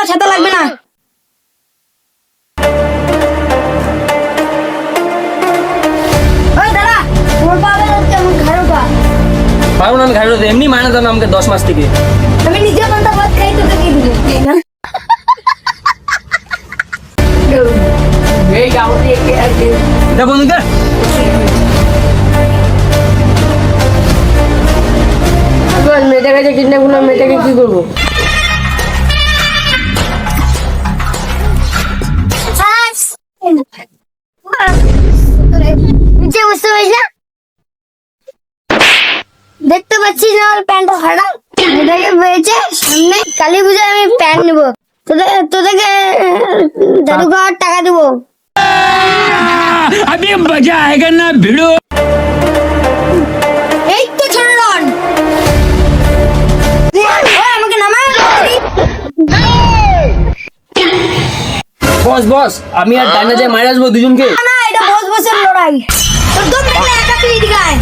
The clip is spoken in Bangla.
ছাতা লাগবে না। ওই দাদা ওর বাবা কেমন ঘাড়ো পা? পারবো না আমি ঘাড়ে উঠতে, এমনি মায়না দাম আমাকে 10 মাস থেকে। আমি নিজে বান্দা ভাত খাই তোকে কি দিব না? এই গাও দিয়ে কে আছে? এটা বন্ধুকে বল মেয়েটার কাছে কিডন্যাপ করলাম, মেয়েটাকে কি করবো? দেখতে পাচ্ছিস না আমার প্যান্টটা ফাটা? এটাকে পেয়েছে সামনে কালী পূজায় আমি প্যান্ট নেবো, তোদেরকে দাদু খাওয়ার টাকা দেবো। अभी मजा आएगा ना भिड़ो। এই তো ছাড়লন আমাকে নামায়। বস বস, আমি আর ডাইনা যাই মারা আসবো দুজনকে। না এটা বস বসের লড়াই, তোর দম দেখলে একা তুই এদিকে আয়।